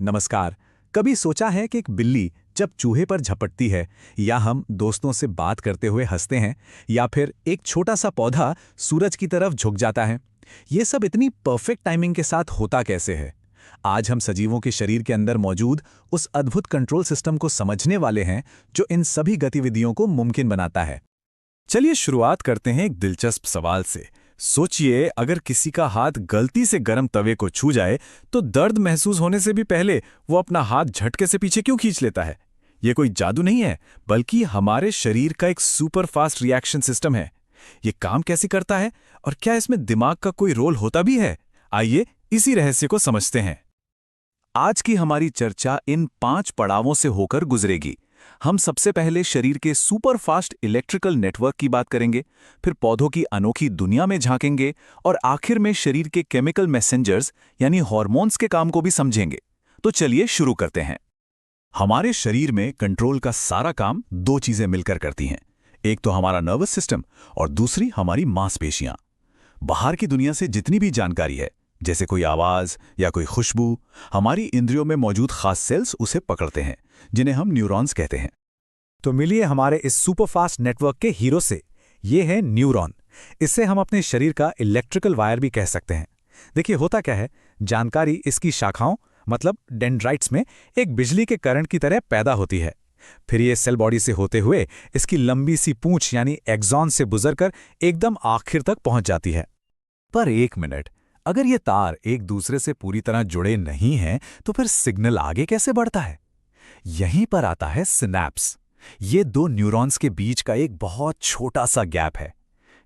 नमस्कार। कभी सोचा है कि एक बिल्ली जब चूहे पर झपटती है, या हम दोस्तों से बात करते हुए हंसते हैं, या फिर एक छोटा सा पौधा सूरज की तरफ झुक जाता है, ये सब इतनी परफेक्ट टाइमिंग के साथ होता कैसे है? आज हम सजीवों के शरीर के अंदर मौजूद उस अद्भुत कंट्रोल सिस्टम को समझने वाले हैं जो इन सभी गतिविधियों को मुमकिन बनाता है। चलिए शुरुआत करते हैं एक दिलचस्प सवाल से। सोचिए, अगर किसी का हाथ गलती से गर्म तवे को छू जाए तो दर्द महसूस होने से भी पहले वो अपना हाथ झटके से पीछे क्यों खींच लेता है? ये कोई जादू नहीं है, बल्कि हमारे शरीर का एक सुपर फास्ट रिएक्शन सिस्टम है। ये काम कैसे करता है और क्या इसमें दिमाग का कोई रोल होता भी है? आइए इसी रहस्य को समझते हैं। आज की हमारी चर्चा इन 5 पड़ावों से होकर गुजरेगी। हम सबसे पहले शरीर के सुपर फास्ट इलेक्ट्रिकल नेटवर्क की बात करेंगे, फिर पौधों की अनोखी दुनिया में झांकेंगे और आखिर में शरीर के केमिकल मैसेंजर्स यानी हार्मोन्स के काम को भी समझेंगे। तो चलिए शुरू करते हैं। हमारे शरीर में कंट्रोल का सारा काम 2 चीजें मिलकर करती हैं। एक तो हमारा नर्वस सिस्टम और दूसरी हमारी मांसपेशियां। बाहर की दुनिया से जितनी भी जानकारी है, जैसे कोई आवाज या कोई खुशबू, हमारी इंद्रियों में मौजूद खास सेल्स उसे पकड़ते हैं, जिन्हें हम न्यूरॉन्स कहते हैं। तो मिलिए हमारे इस सुपरफास्ट नेटवर्क के हीरो से। ये है न्यूरॉन। इससे हम अपने शरीर का इलेक्ट्रिकल वायर भी कह सकते हैं। देखिए होता क्या है, जानकारी इसकी शाखाओं मतलब डेंड्राइट्स में एक बिजली के करंट की तरह पैदा होती है। फिर ये सेल बॉडी से होते हुए इसकी लंबी सी पूंछ यानी एक्सॉन से गुजरकर एकदम आखिर तक पहुंच जाती है। पर एक मिनट, अगर ये तार एक दूसरे से पूरी तरह जुड़े नहीं हैं, तो फिर सिग्नल आगे कैसे बढ़ता है? यहीं पर आता है सिनैप्स। ये 2 न्यूरॉन्स के बीच का एक बहुत छोटा सा गैप है।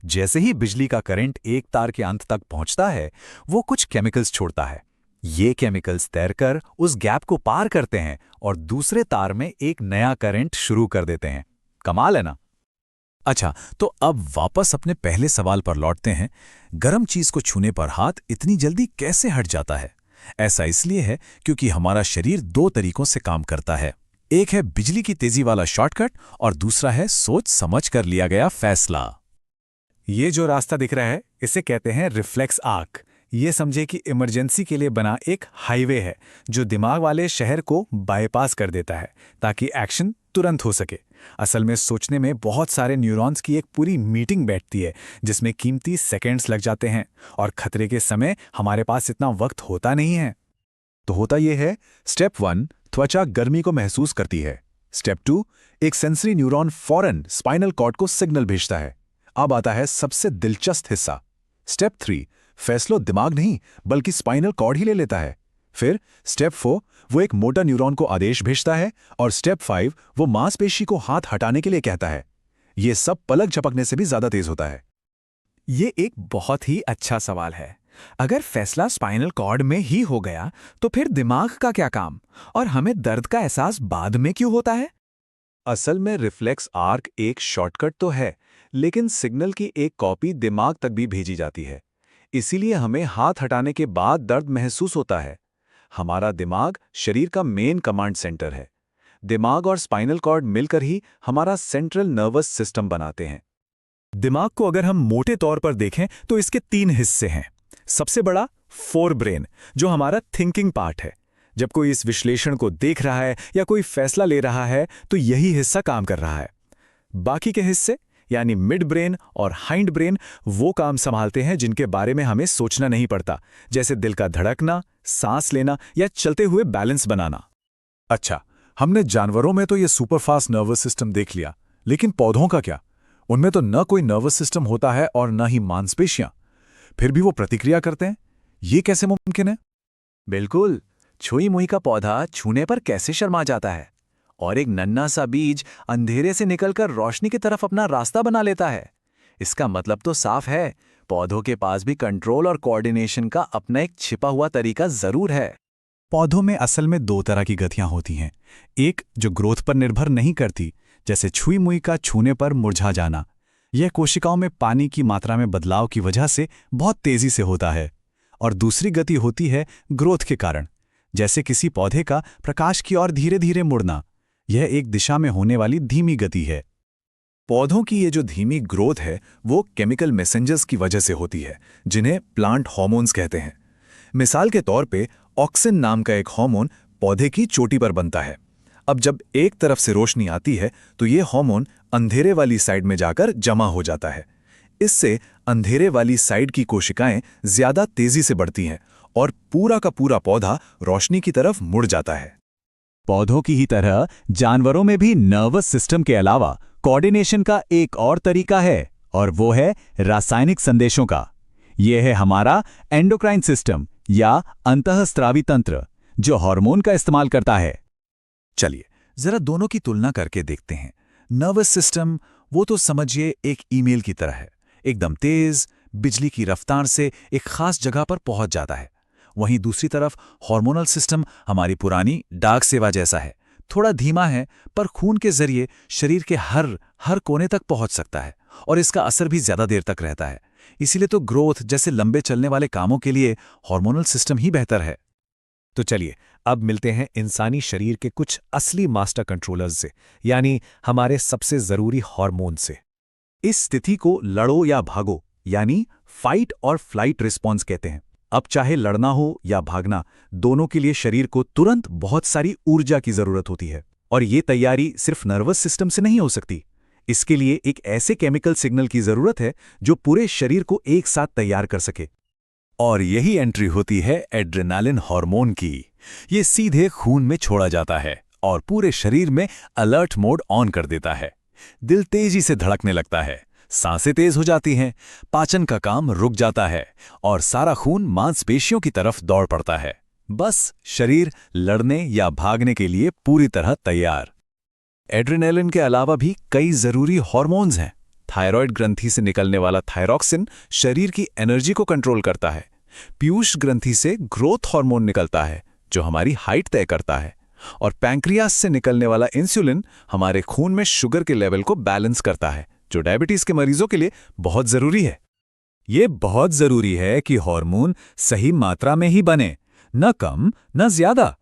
जैसे ही बिजली का करंट एक तार के अंत तक पहुंचता है, वो कुछ केमिकल्स छोड़ता है। ये केमिकल्स तैरकर उस गैप को पार करते हैं और दूसरे तार में एक नया करंट शुरू कर देते हैं। कमाल है ना? अच्छा, तो अब वापस अपने पहले सवाल पर लौटते हैं। गर्म चीज को छूने पर हाथ इतनी जल्दी कैसे हट जाता है? ऐसा इसलिए है क्योंकि हमारा शरीर 2 तरीकों से काम करता है। एक है बिजली की तेजी वाला शॉर्टकट और दूसरा है सोच समझ कर लिया गया फैसला। ये जो रास्ता दिख रहा है, इसे कहते हैं रिफ्लेक्स आर्क। ये समझे कि इमरजेंसी के लिए बना एक हाईवे है जो दिमाग वाले शहर को बाईपास कर देता है ताकि एक्शन तुरंत हो सके। असल में सोचने में बहुत सारे न्यूरॉन्स की एक पूरी मीटिंग बैठती है, जिसमें कीमती सेकंड्स लग जाते हैं और खतरे के समय हमारे पास इतना वक्त होता नहीं है। तो होता यह है, स्टेप 1 त्वचा गर्मी को महसूस करती है। स्टेप 2 एक सेंसरी न्यूरॉन फौरन स्पाइनल कॉर्ड को सिग्नल भेजता है। अब आता है सबसे दिलचस्प हिस्सा। स्टेप 3 फैसलो दिमाग नहीं बल्कि स्पाइनल कॉर्ड ही ले लेता है। फिर स्टेप 4 वो एक मोटर न्यूरॉन को आदेश भेजता है और स्टेप 5 वो मांसपेशी को हाथ हटाने के लिए कहता है। ये सब पलक झपकने से भी ज्यादा तेज होता है। ये एक बहुत ही अच्छा सवाल है। अगर फैसला स्पाइनल कॉर्ड में ही हो गया तो फिर दिमाग का क्या काम, और हमें दर्द का एहसास बाद में क्यों होता है? असल में रिफ्लेक्स आर्क एक शॉर्टकट तो है, लेकिन सिग्नल की एक कॉपी दिमाग तक भी भेजी जाती है। इसीलिए हमें हाथ हटाने के बाद दर्द महसूस होता है। हमारा दिमाग शरीर का मेन कमांड सेंटर है। दिमाग और स्पाइनल कॉर्ड मिलकर ही हमारा सेंट्रल नर्वस सिस्टम बनाते हैं। दिमाग को अगर हम मोटे तौर पर देखें तो इसके 3 हिस्से हैं। सबसे बड़ा फोर ब्रेन, जो हमारा थिंकिंग पार्ट है। जब कोई इस विश्लेषण को देख रहा है या कोई फैसला ले रहा है तो यही हिस्सा काम कर रहा है। बाकी के हिस्से यानी मिड ब्रेन और हाइंड ब्रेन वो काम संभालते हैं जिनके बारे में हमें सोचना नहीं पड़ता, जैसे दिल का धड़कना, सांस लेना या चलते हुए बैलेंस बनाना। अच्छा, हमने जानवरों में तो ये सुपरफास्ट नर्वस सिस्टम देख लिया, लेकिन पौधों का क्या? उनमें तो न कोई नर्वस सिस्टम होता है और न ही मांसपेशियां, फिर भी वो प्रतिक्रिया करते हैं। ये कैसे मुमकिन है? बिल्कुल, छुई मुई का पौधा छूने पर कैसे शर्मा जाता है, और एक नन्हा सा बीज अंधेरे से निकलकर रोशनी की तरफ अपना रास्ता बना लेता है। इसका मतलब तो साफ है, पौधों के पास भी कंट्रोल और कोऑर्डिनेशन का अपना एक छिपा हुआ तरीका जरूर है। पौधों में असल में 2 तरह की गतियां होती हैं। एक जो ग्रोथ पर निर्भर नहीं करती, जैसे छुई मुई का छूने पर मुरझा जाना। यह कोशिकाओं में पानी की मात्रा में बदलाव की वजह से बहुत तेजी से होता है। और दूसरी गति होती है ग्रोथ के कारण, जैसे किसी पौधे का प्रकाश की ओर धीरे धीरे मुड़ना। यह एक दिशा में होने वाली धीमी गति है। पौधों की ये जो धीमी ग्रोथ है वो केमिकल मैसेंजर्स की वजह से होती है, जिन्हें प्लांट हार्मोन्स कहते हैं। मिसाल के तौर पे ऑक्सिन नाम का एक हार्मोन पौधे की चोटी पर बनता है। अब जब एक तरफ से रोशनी आती है तो ये हार्मोन अंधेरे वाली साइड में जाकर जमा हो जाता है। इससे अंधेरे वाली साइड की कोशिकाएं ज्यादा तेजी से बढ़ती हैं और पूरा का पूरा पौधा रोशनी की तरफ मुड़ जाता है। पौधों की ही तरह जानवरों में भी नर्वस सिस्टम के अलावा कोऑर्डिनेशन का एक और तरीका है, और वो है रासायनिक संदेशों का। यह है हमारा एंडोक्राइन सिस्टम या अंतःस्रावी तंत्र, जो हार्मोन का इस्तेमाल करता है। चलिए जरा दोनों की तुलना करके देखते हैं। नर्वस सिस्टम वो तो समझिए एक ईमेल की तरह है, एकदम तेज बिजली की रफ्तार से एक खास जगह पर पहुंच जाता है। वहीं दूसरी तरफ हार्मोनल सिस्टम हमारी पुरानी डाक सेवा जैसा है, थोड़ा धीमा है पर खून के जरिए शरीर के हर कोने तक पहुंच सकता है और इसका असर भी ज्यादा देर तक रहता है। इसीलिए तो ग्रोथ जैसे लंबे चलने वाले कामों के लिए हार्मोनल सिस्टम ही बेहतर है। तो चलिए अब मिलते हैं इंसानी शरीर के कुछ असली मास्टर कंट्रोलर्स से, यानी हमारे सबसे जरूरी हार्मोन से। इस स्थिति को लड़ो या भागो यानी फाइट और फ्लाइट रिस्पॉन्स कहते हैं। अब चाहे लड़ना हो या भागना, दोनों के लिए शरीर को तुरंत बहुत सारी ऊर्जा की जरूरत होती है। और ये तैयारी सिर्फ नर्वस सिस्टम से नहीं हो सकती। इसके लिए एक ऐसे केमिकल सिग्नल की जरूरत है जो पूरे शरीर को एक साथ तैयार कर सके। और यही एंट्री होती है एड्रेनालिन हार्मोन की। ये सीधे खून में छोड़ा जाता है और पूरे शरीर में अलर्ट मोड ऑन कर देता है। दिल तेजी से धड़कने लगता है, सांसें तेज हो जाती हैं, पाचन का काम रुक जाता है और सारा खून मांसपेशियों की तरफ दौड़ पड़ता है। बस शरीर लड़ने या भागने के लिए पूरी तरह तैयार। एड्रेनालिन के अलावा भी कई जरूरी हार्मोन्स हैं। थायराइड ग्रंथि से निकलने वाला थायरॉक्सिन शरीर की एनर्जी को कंट्रोल करता है। पीयूष ग्रंथि से ग्रोथ हार्मोन निकलता है जो हमारी हाइट तय करता है। और पैंक्रियास से निकलने वाला इंसुलिन हमारे खून में शुगर के लेवल को बैलेंस करता है, जो डायबिटीज के मरीजों के लिए बहुत जरूरी है। ये बहुत जरूरी है कि हार्मोन सही मात्रा में ही बने, न कम न ज्यादा।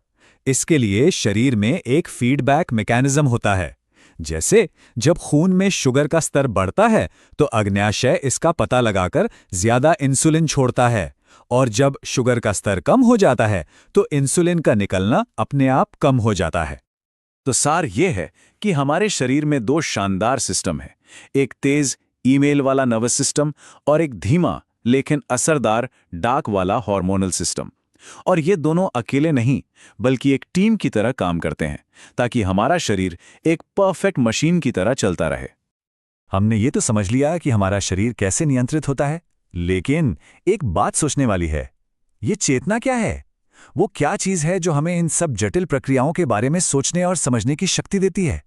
इसके लिए शरीर में एक फीडबैक मैकेनिज्म होता है। जैसे जब खून में शुगर का स्तर बढ़ता है तो अग्न्याशय इसका पता लगाकर ज्यादा इंसुलिन छोड़ता है, और जब शुगर का स्तर कम हो जाता है तो इंसुलिन का निकलना अपने आप कम हो जाता है। तो सार ये है कि हमारे शरीर में दो शानदार सिस्टम हैं, एक तेज ईमेल वाला नर्वस सिस्टम और एक धीमा लेकिन असरदार डाक वाला हार्मोनल सिस्टम। और ये दोनों अकेले नहीं बल्कि एक टीम की तरह काम करते हैं ताकि हमारा शरीर एक परफेक्ट मशीन की तरह चलता रहे। हमने ये तो समझ लिया कि हमारा शरीर कैसे नियंत्रित होता है, लेकिन एक बात सोचने वाली है, ये चेतना क्या है? वो क्या चीज है जो हमें इन सब जटिल प्रक्रियाओं के बारे में सोचने और समझने की शक्ति देती है?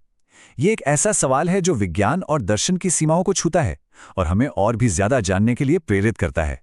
ये एक ऐसा सवाल है जो विज्ञान और दर्शन की सीमाओं को छूता है और हमें और भी ज्यादा जानने के लिए प्रेरित करता है।